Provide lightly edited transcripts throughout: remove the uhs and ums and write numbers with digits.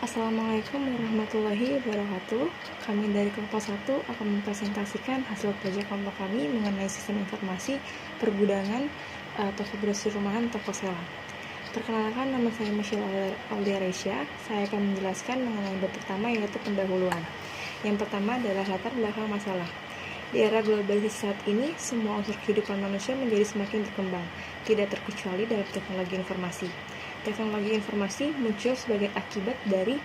Assalamualaikum warahmatullahi wabarakatuh. Kami dari kelompok 1 akan mempresentasikan hasil proyek kelompok kami mengenai sistem informasi pergudangan toko grosir rumahan toko sewa. Perkenalkan, nama saya Michelle Aldiaresya. Saya akan menjelaskan mengenai bab pertama, yaitu pendahuluan. Yang pertama adalah latar belakang masalah. Di era globalisasi saat ini, semua unsur kehidupan manusia menjadi semakin berkembang, tidak terkecuali dalam teknologi informasi. Teknologi informasi muncul sebagai akibat dari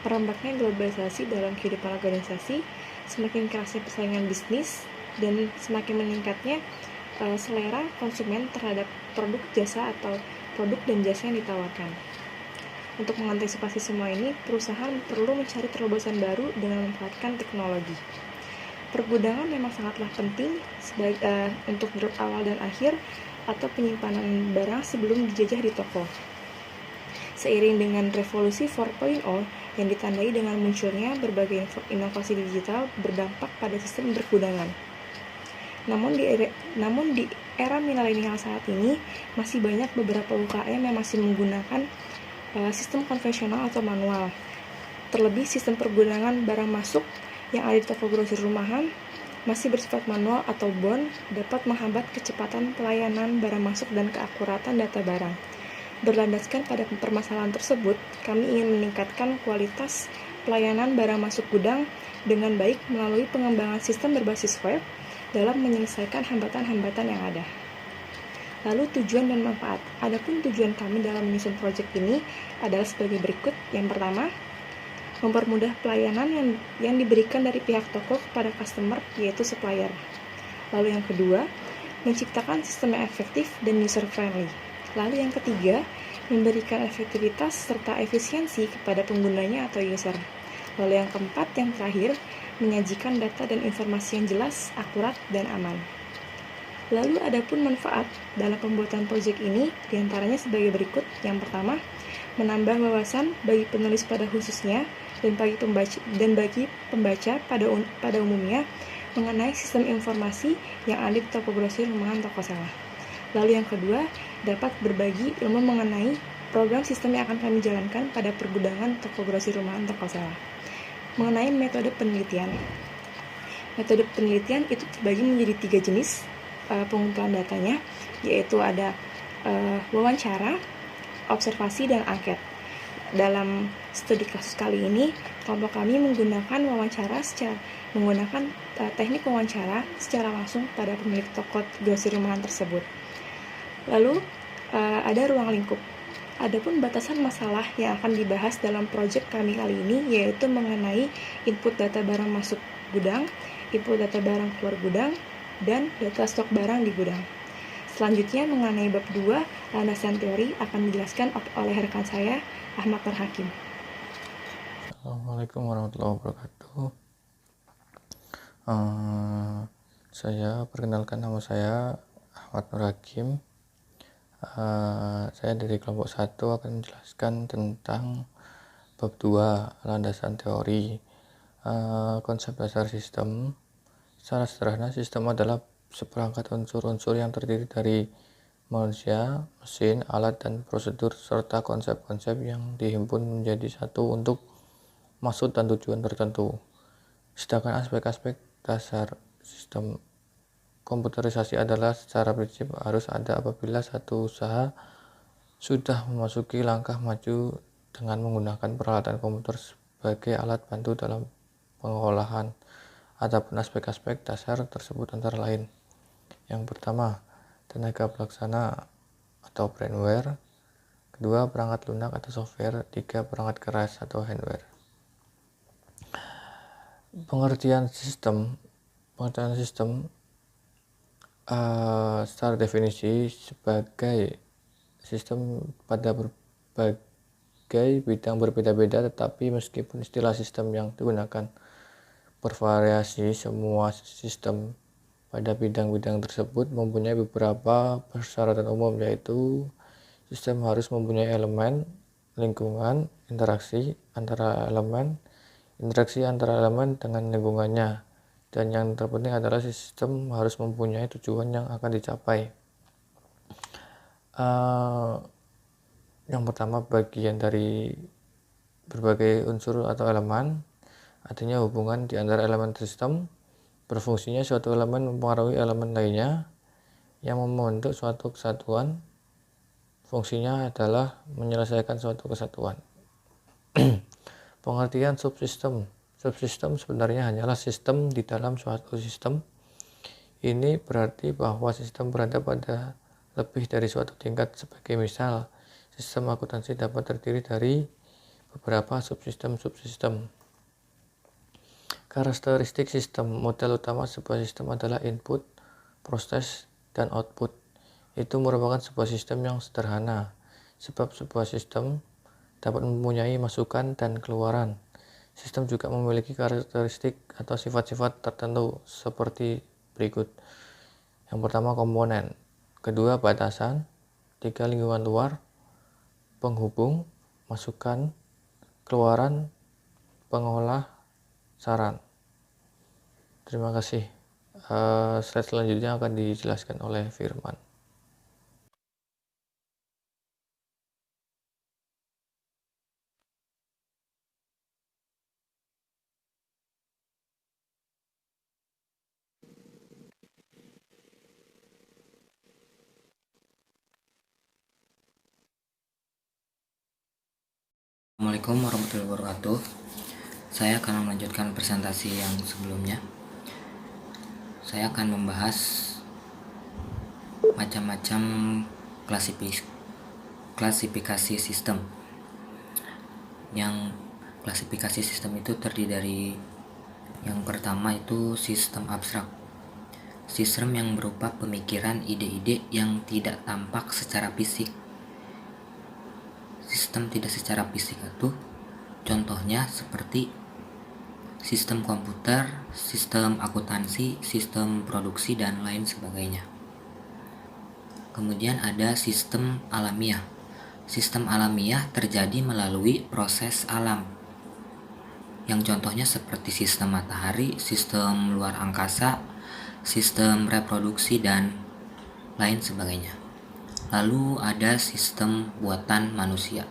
merebaknya globalisasi dalam kehidupan organisasi, semakin kerasnya persaingan bisnis, dan semakin meningkatnya selera konsumen terhadap produk jasa atau produk dan jasa yang ditawarkan. Untuk mengantisipasi semua ini, perusahaan perlu mencari terobosan baru dengan memanfaatkan teknologi. Pergudangan memang sangatlah penting untuk drop awal dan akhir atau penyimpanan barang sebelum dijajah di toko. Seiring dengan revolusi 4.0 yang ditandai dengan munculnya berbagai inovasi digital berdampak pada sistem pergudangan. Namun di era milenial saat ini, masih banyak beberapa UKM yang masih menggunakan sistem konvensional atau manual. Terlebih sistem pergudangan barang masuk yang ada di toko grosir rumahan masih bersifat manual atau bond dapat menghambat kecepatan pelayanan barang masuk dan keakuratan data barang. Berlandaskan pada permasalahan tersebut, kami ingin meningkatkan kualitas pelayanan barang masuk gudang dengan baik melalui pengembangan sistem berbasis web dalam menyelesaikan hambatan-hambatan yang ada. Lalu tujuan dan manfaat. Adapun tujuan kami dalam menyusun proyek ini adalah sebagai berikut. Yang pertama, mempermudah pelayanan yang diberikan dari pihak toko kepada customer, yaitu supplier. Lalu yang kedua, menciptakan sistem yang efektif dan user-friendly. Lalu yang ketiga, memberikan efektivitas serta efisiensi kepada penggunanya atau user. Lalu yang keempat, yang terakhir, menyajikan data dan informasi yang jelas, akurat, dan aman. Lalu adapun manfaat dalam pembuatan proyek ini diantaranya sebagai berikut. Yang pertama, menambah wawasan bagi penulis pada khususnya dan bagi pembaca pada umumnya mengenai sistem informasi yang ada di toko grosir rumahan toko sewa. Lalu yang kedua, dapat berbagi ilmu mengenai program sistem yang akan kami jalankan pada pergudangan toko grosir rumahan toko sewa. Mengenai metode penelitian. Metode penelitian itu terbagi menjadi 3 jenis pengumpulan datanya, yaitu ada wawancara, observasi, dan angket. Dalam studi kasus kali ini, kelompok kami menggunakan teknik wawancara secara langsung pada pemilik toko grosir rumahan tersebut. Lalu ada ruang lingkup. Adapun batasan masalah yang akan dibahas dalam proyek kami kali ini yaitu mengenai input data barang masuk gudang, input data barang keluar gudang, dan data stok barang di gudang. Selanjutnya mengenai bab 2, landasan teori akan dijelaskan oleh rekan saya, Ahmad Nur Hakim. Assalamualaikum warahmatullahi wabarakatuh. Saya perkenalkan, nama saya Ahmad Nur Hakim. Saya dari kelompok 1 akan menjelaskan tentang bab 2, landasan teori. Konsep dasar sistem. Secara sederhana, sistem adalah seperangkat unsur-unsur yang terdiri dari manusia, mesin, alat, dan prosedur, serta konsep-konsep yang dihimpun menjadi satu untuk maksud dan tujuan tertentu. Sedangkan aspek-aspek dasar sistem komputerisasi adalah secara prinsip harus ada apabila satu usaha sudah memasuki langkah maju dengan menggunakan peralatan komputer sebagai alat bantu dalam pengolahan. Adapun aspek-aspek dasar tersebut antara lain: yang pertama, tenaga pelaksana atau brainware; kedua, perangkat lunak atau software; tiga, perangkat keras atau hardware. Pengertian sistem secara definisi sebagai sistem pada berbagai bidang berbeda-beda, tetapi meskipun istilah sistem yang digunakan bervariasi, semua sistem pada bidang-bidang tersebut mempunyai beberapa persyaratan umum, yaitu sistem harus mempunyai elemen, lingkungan, interaksi antara elemen dengan lingkungannya, dan yang terpenting adalah sistem harus mempunyai tujuan yang akan dicapai. Yang pertama, bagian dari berbagai unsur atau elemen, artinya hubungan di antara elemen sistem. Berfungsinya suatu elemen mempengaruhi elemen lainnya yang membentuk suatu kesatuan. Fungsinya adalah menyelesaikan suatu kesatuan. Pengertian subsistem. Subsistem sebenarnya hanyalah sistem di dalam suatu sistem. Ini berarti bahwa sistem berada pada lebih dari suatu tingkat. Sebagai misal, sistem akuntansi dapat terdiri dari beberapa subsistem-subsistem. Karakteristik sistem. Model utama sebuah sistem adalah input, proses, dan output. Itu merupakan sebuah sistem yang sederhana, sebab sebuah sistem dapat mempunyai masukan dan keluaran. Sistem juga memiliki karakteristik atau sifat-sifat tertentu seperti berikut. Yang pertama, komponen. Kedua, batasan. Tiga, lingkungan luar, penghubung, masukan, keluaran, pengolah, saran. Terima kasih. Slide selanjutnya akan dijelaskan oleh Firman. Assalamualaikum warahmatullahi wabarakatuh. Saya akan melanjutkan presentasi yang sebelumnya. Saya akan membahas macam-macam klasifikasi sistem. Yang klasifikasi sistem itu terdiri dari yang pertama itu sistem abstrak. Sistem yang berupa pemikiran ide-ide yang tidak tampak secara fisik. Sistem tidak secara fisik itu contohnya seperti sistem komputer, sistem akuntansi, sistem produksi, dan lain sebagainya. Kemudian ada sistem alamiah. Sistem alamiah terjadi melalui proses alam, yang contohnya seperti sistem matahari, sistem luar angkasa, sistem reproduksi, dan lain sebagainya. Lalu ada sistem buatan manusia.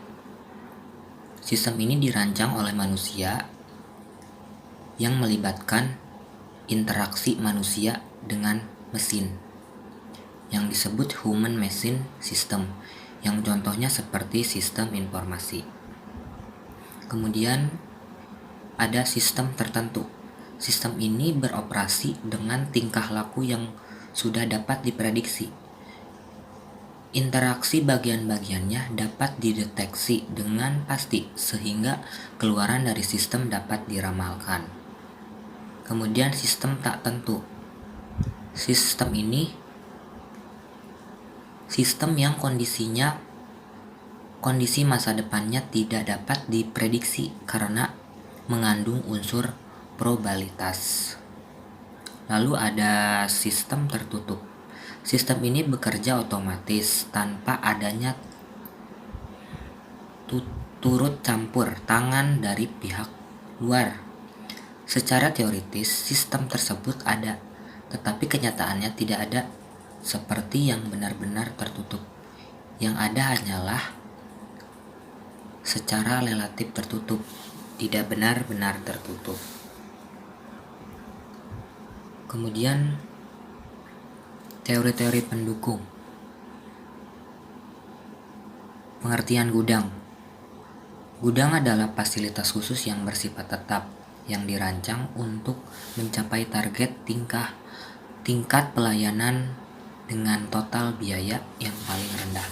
Sistem ini dirancang oleh manusia yang melibatkan interaksi manusia dengan mesin, yang disebut human machine system, yang contohnya seperti sistem informasi. Kemudian ada sistem tertentu. Sistem ini beroperasi dengan tingkah laku yang sudah dapat diprediksi. Interaksi bagian-bagiannya dapat dideteksi dengan pasti sehingga keluaran dari sistem dapat diramalkan. Kemudian sistem tak tentu. Sistem ini sistem yang kondisi masa depannya tidak dapat diprediksi karena mengandung unsur probabilitas. Lalu ada sistem tertutup. Sistem ini bekerja otomatis tanpa adanya turut campur tangan dari pihak luar. Secara teoritis sistem tersebut ada, tetapi kenyataannya tidak ada seperti yang benar-benar tertutup. Yang ada hanyalah secara relatif tertutup, tidak benar-benar tertutup. Kemudian teori-teori pendukung. Pengertian gudang. Gudang adalah fasilitas khusus yang bersifat tetap yang dirancang untuk mencapai target tingkat pelayanan dengan total biaya yang paling rendah.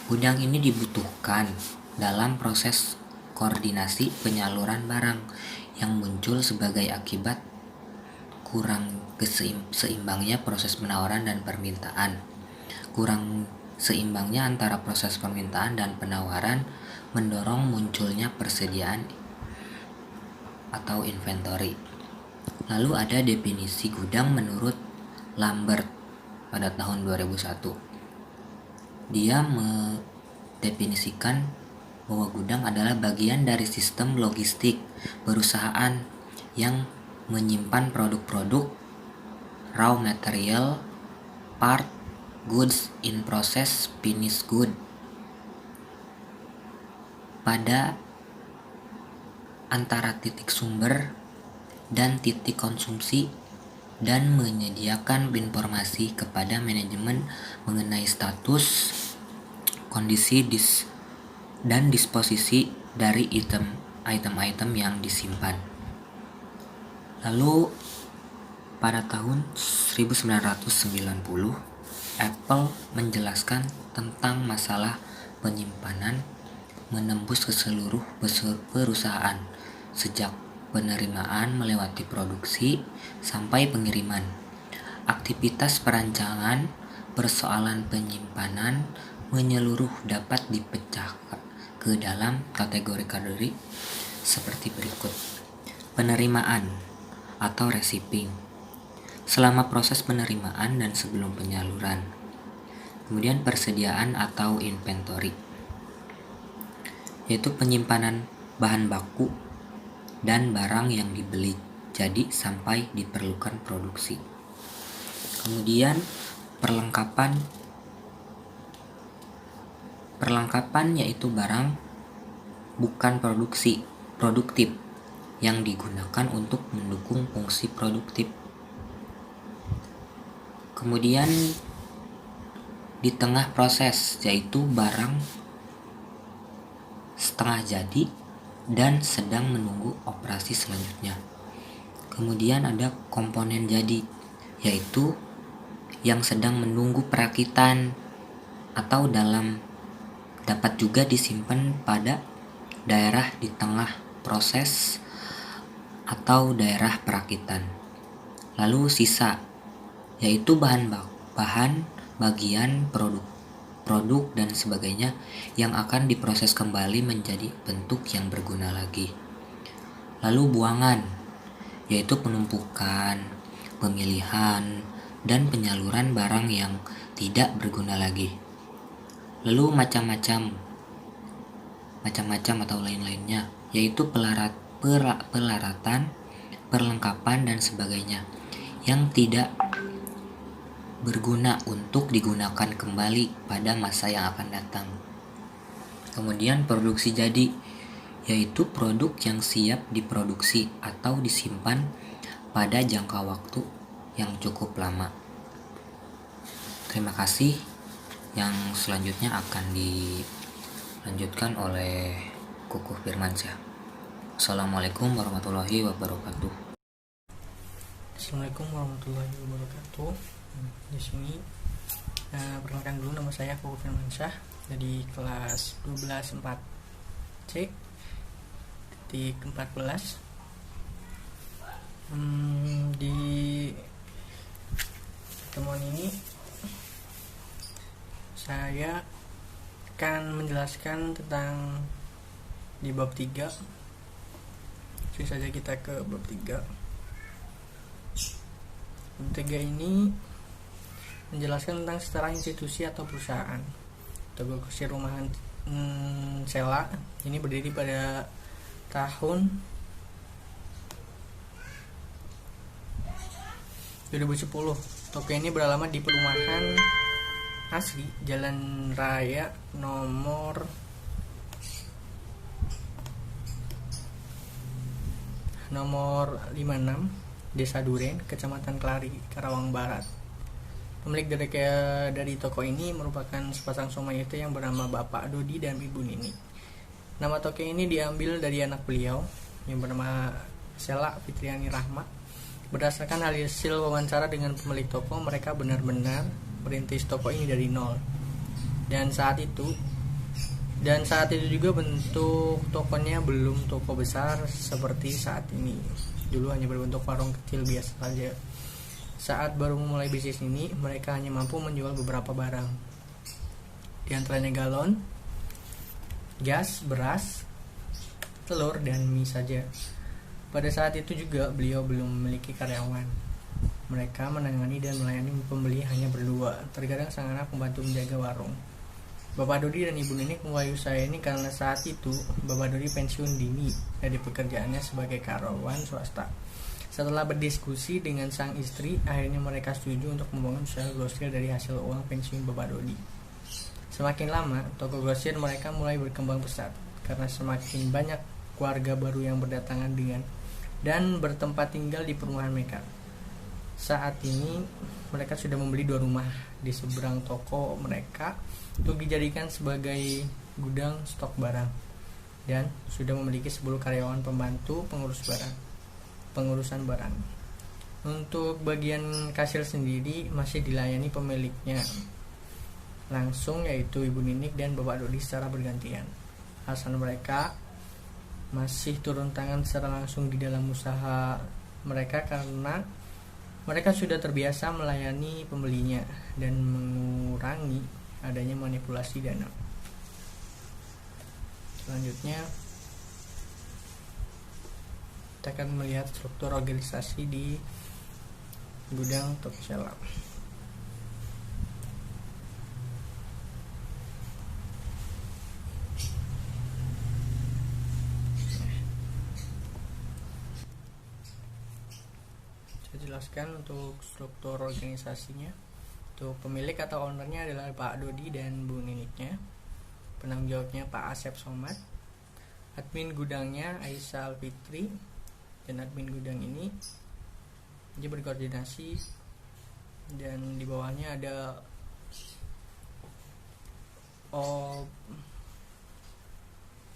Gudang ini dibutuhkan dalam proses koordinasi penyaluran barang yang muncul sebagai akibat kurang seimbangnya proses penawaran dan permintaan. Kurang seimbangnya antara proses permintaan dan penawaran mendorong munculnya persediaan atau inventory. Lalu ada definisi gudang menurut Lambert pada tahun 2001. Dia mendefinisikan bahwa gudang adalah bagian dari sistem logistik perusahaan yang menyimpan produk-produk, raw material, part, goods in process, finished good. pada antara titik sumber dan titik konsumsi dan menyediakan informasi kepada manajemen mengenai status, kondisi dan disposisi dari item-item yang disimpan. Lalu pada tahun 1990, Apple menjelaskan tentang masalah penyimpanan menembus ke seluruh perusahaan, sejak penerimaan melewati produksi sampai pengiriman. Aktivitas perancangan persoalan penyimpanan menyeluruh dapat dipecah ke dalam kategori-kategori seperti berikut. Penerimaan atau receiving, selama proses penerimaan dan sebelum penyaluran. Kemudian persediaan atau inventory, yaitu penyimpanan bahan baku dan barang yang dibeli jadi sampai diperlukan produksi. Kemudian perlengkapan yaitu barang bukan produktif yang digunakan untuk mendukung fungsi produktif. Kemudian di tengah proses, yaitu barang setengah jadi dan sedang menunggu operasi selanjutnya. Kemudian ada komponen jadi, yaitu yang sedang menunggu perakitan atau dapat juga disimpan pada daerah di tengah proses atau daerah perakitan. Lalu sisa, yaitu bahan bagian produk dan sebagainya yang akan diproses kembali menjadi bentuk yang berguna lagi. Lalu buangan, yaitu penumpukan, pemilihan, dan penyaluran barang yang tidak berguna lagi. Lalu macam-macam atau lain-lainnya, yaitu pelaratan, perlengkapan, dan sebagainya yang tidak berguna untuk digunakan kembali pada masa yang akan datang. Kemudian produksi jadi, yaitu produk yang siap diproduksi atau disimpan pada jangka waktu yang cukup lama. Terima kasih. Yang selanjutnya akan dilanjutkan oleh Kukuh Firmansyah. Assalamualaikum warahmatullahi wabarakatuh. Assalamualaikum warahmatullahi wabarakatuh. Di sini perkenalkan dulu, nama saya Kukuh Firmansyah dari kelas 12 4C titik 14. Di pertemuan ini saya akan menjelaskan tentang di bab 3. Langsung saja kita ke bab 3. Bab 3 ini menjelaskan tentang setara institusi atau perusahaan. Tokogoroshi Rumahan Sela ini berdiri pada tahun 2010. Toko ini beralamat di perumahan asli Jalan Raya nomor 56, Desa Duren, Kecamatan Kelari, Karawang Barat. Pemilik dari toko ini merupakan sepasang suami itu yang bernama Bapak Dodi dan Ibu Nini. Nama toko ini diambil dari anak beliau yang bernama Sela Fitriani Rahma. Berdasarkan hasil wawancara dengan pemilik toko, mereka benar-benar merintis toko ini dari nol. Dan saat itu juga bentuk tokonya belum toko besar seperti saat ini. Dulu hanya berbentuk warung kecil biasa saja. Saat baru memulai bisnis ini, mereka hanya mampu menjual beberapa barang, di antaranya galon, gas, beras, telur, dan mie saja. Pada saat itu juga beliau belum memiliki karyawan. Mereka menangani dan melayani pembeli hanya berdua. Terkadang sang anak membantu menjaga warung. Bapak Dodi dan Ibu Nini memulai usaha ini karena saat itu Bapak Dodi pensiun dini dari pekerjaannya sebagai karyawan swasta. Setelah berdiskusi dengan sang istri, akhirnya mereka setuju untuk membangun usaha grosir dari hasil uang pensiun Bapak Dodi. Semakin lama, toko grosir mereka mulai berkembang pesat. karena semakin banyak warga baru yang berdatangan dan bertempat tinggal di perumahan mereka. Saat ini mereka sudah membeli 2 rumah di seberang toko mereka untuk dijadikan sebagai gudang stok barang, dan sudah memiliki 10 karyawan pembantu pengurusan barang. Untuk bagian kasir sendiri masih dilayani pemiliknya langsung, yaitu Ibu Ninik dan Bapak Dodi secara bergantian. Alasan mereka masih turun tangan secara langsung di dalam usaha mereka karena mereka sudah terbiasa melayani pembelinya dan mengurangi adanya manipulasi dana. Selanjutnya kita akan melihat struktur organisasi di gudang Toko Sela. Jelaskan untuk struktur organisasinya. Untuk pemilik atau ownernya adalah Pak Dodi dan Bu Niniknya. Penanggung jawabnya Pak Asep Somad. Admin gudangnya Aisyah Alfitri, dan admin gudang ini dia berkoordinasi, dan di bawahnya ada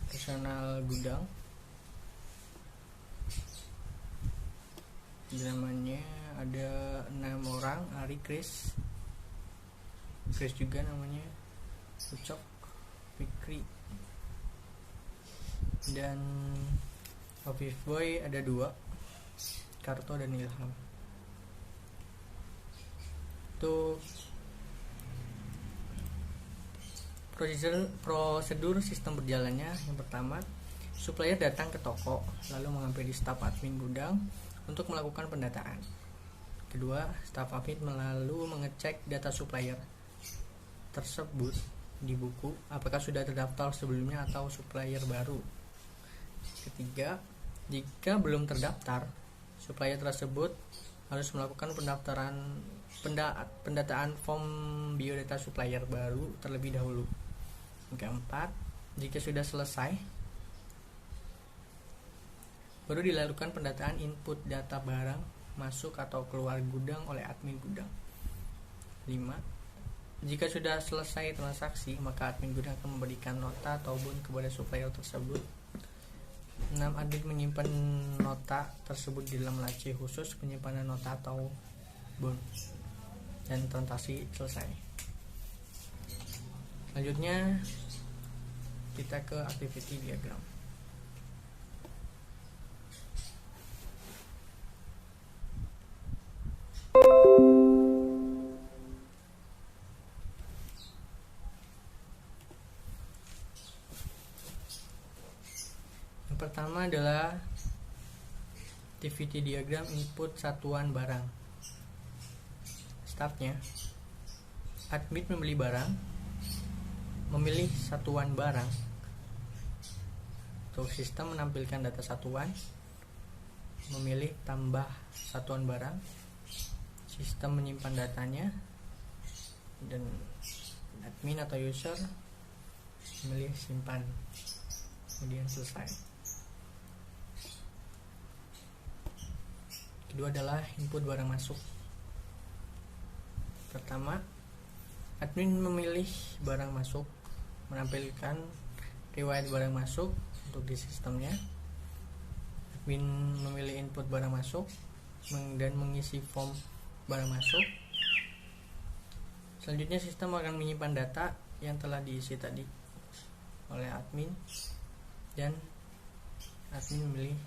personal gudang, namanya ada 6 orang. Ari, Chris juga namanya, Ucok, Fikri, dan Office Boy ada 2, Karto dan Ilham. Untuk prosedur sistem berjalannya, yang pertama, supplier datang ke toko lalu menghampiri staf admin gudang untuk melakukan pendataan. Kedua, staf admin lalu mengecek data supplier tersebut di buku apakah sudah terdaftar sebelumnya atau supplier baru. Ketiga, jika belum terdaftar, supplier tersebut harus melakukan pendataan form biodata supplier baru terlebih dahulu. Keempat, jika sudah selesai, baru dilakukan pendataan input data barang masuk atau keluar gudang oleh admin gudang. 5. Jika sudah selesai transaksi, maka admin gudang akan memberikan nota atau bun kepada supplier tersebut. 6. Admin menyimpan nota tersebut di dalam laci khusus penyimpanan nota atau bun, dan transaksi selesai. Selanjutnya kita ke activity diagram. Yang pertama adalah activity diagram input satuan barang. Startnya, admin membeli barang, memilih satuan barang. Untuk sistem menampilkan data satuan, memilih tambah satuan barang. Sistem menyimpan datanya, dan admin atau user memilih simpan, kemudian selesai. Kedua adalah input barang masuk. Pertama, admin memilih barang masuk, menampilkan riwayat barang masuk untuk di sistemnya. Admin memilih input barang masuk dan mengisi form barang masuk. Selanjutnya sistem akan menyimpan data yang telah diisi tadi oleh admin, dan admin memilih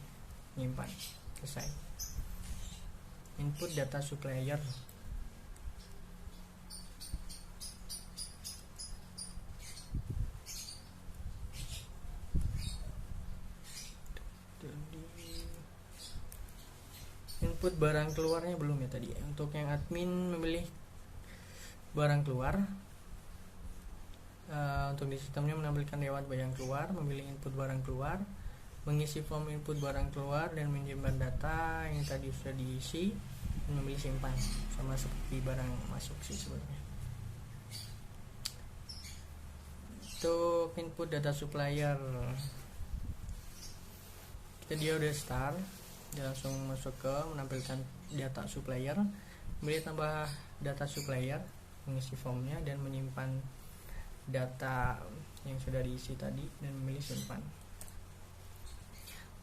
menyimpan. Selesai. Input data supplier. Input barang keluarnya belum ya tadi. Untuk yang admin memilih barang keluar, untuk di sistemnya menampilkan lewat barang keluar, memilih input barang keluar, mengisi form input barang keluar, dan menyimpan data yang tadi sudah diisi, dan memilih simpan, sama seperti barang masuk sih sebenarnya. Untuk input data supplier, Jadi dia udah start, dia langsung masuk ke menampilkan data supplier, memilih tambah data supplier, mengisi formnya dan menyimpan data yang sudah diisi tadi dan memilih simpan.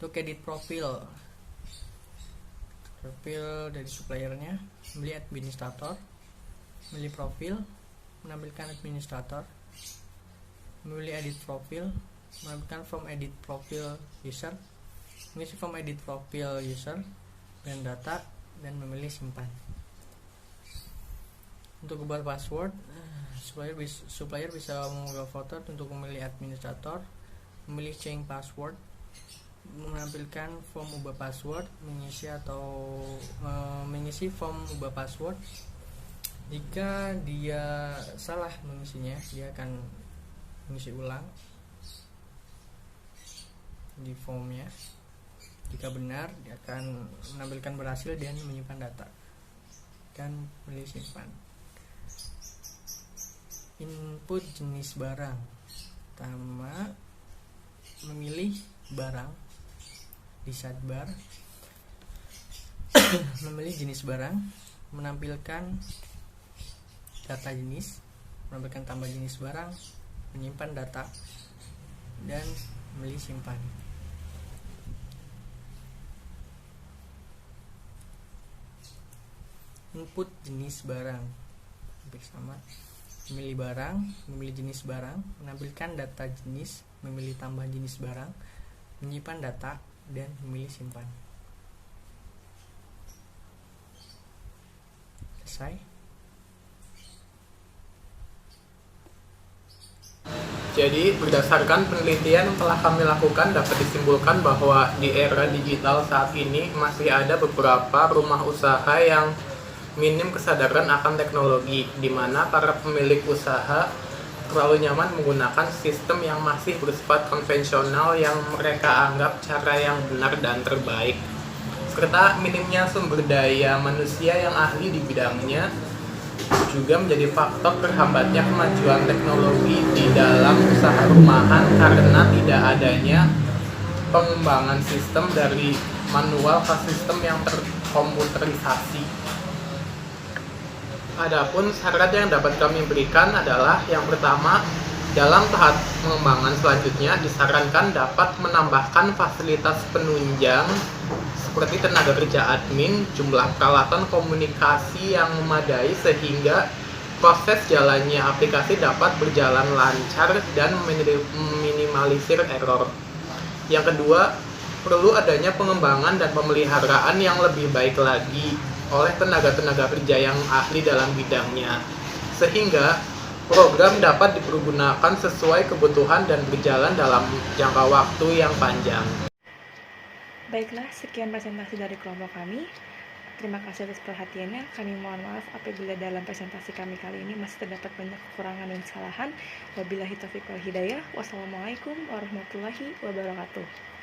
Untuk edit profil dari suppliernya, memilih administrator, memilih profil, menampilkan administrator, memilih edit profil, menampilkan form edit profil user, mengisi form edit profil user dan data dan memilih simpan. Untuk ubah password, supplier bisa mengunggah foto untuk memilih administrator, memilih change password, menampilkan form ubah password, mengisi form ubah password. Jika dia salah mengisinya, dia akan mengisi ulang di formnya. Jika benar, dia akan menampilkan berhasil dan menyimpan data dan memilih simpan. Input jenis barang, pertama memilih barang di sidebar, memilih jenis barang, menampilkan data jenis, menampilkan tambah jenis barang, menyimpan data dan memilih simpan. Input jenis barang, bersama memilih barang, memilih jenis barang, menampilkan data jenis, memilih tambah jenis barang, menyimpan data dan memilih simpan. Selesai. Jadi berdasarkan penelitian yang telah kami lakukan dapat disimpulkan bahwa di era digital saat ini masih ada beberapa rumah usaha yang minim kesadaran akan teknologi, di mana para pemilik usaha terlalu nyaman menggunakan sistem yang masih bersifat konvensional yang mereka anggap cara yang benar dan terbaik. Serta minimnya sumber daya manusia yang ahli di bidangnya juga menjadi faktor terhambatnya kemajuan teknologi di dalam usaha rumahan karena tidak adanya pengembangan sistem dari manual ke sistem yang terkomputerisasi. Adapun syarat yang dapat kami berikan adalah yang pertama, dalam tahap pengembangan selanjutnya disarankan dapat menambahkan fasilitas penunjang seperti tenaga kerja admin, jumlah peralatan komunikasi yang memadai sehingga proses jalannya aplikasi dapat berjalan lancar dan meminimalisir error. Yang kedua, perlu adanya pengembangan dan pemeliharaan yang lebih baik lagi oleh tenaga-tenaga kerja yang ahli dalam bidangnya, sehingga program dapat dipergunakan sesuai kebutuhan dan berjalan dalam jangka waktu yang panjang. Baiklah, sekian presentasi dari kelompok kami. Terima kasih atas perhatiannya. Kami mohon maaf apabila dalam presentasi kami kali ini masih terdapat banyak kekurangan dan kesalahan. Wabillahi taufiq wal hidayah. Wassalamualaikum warahmatullahi wabarakatuh.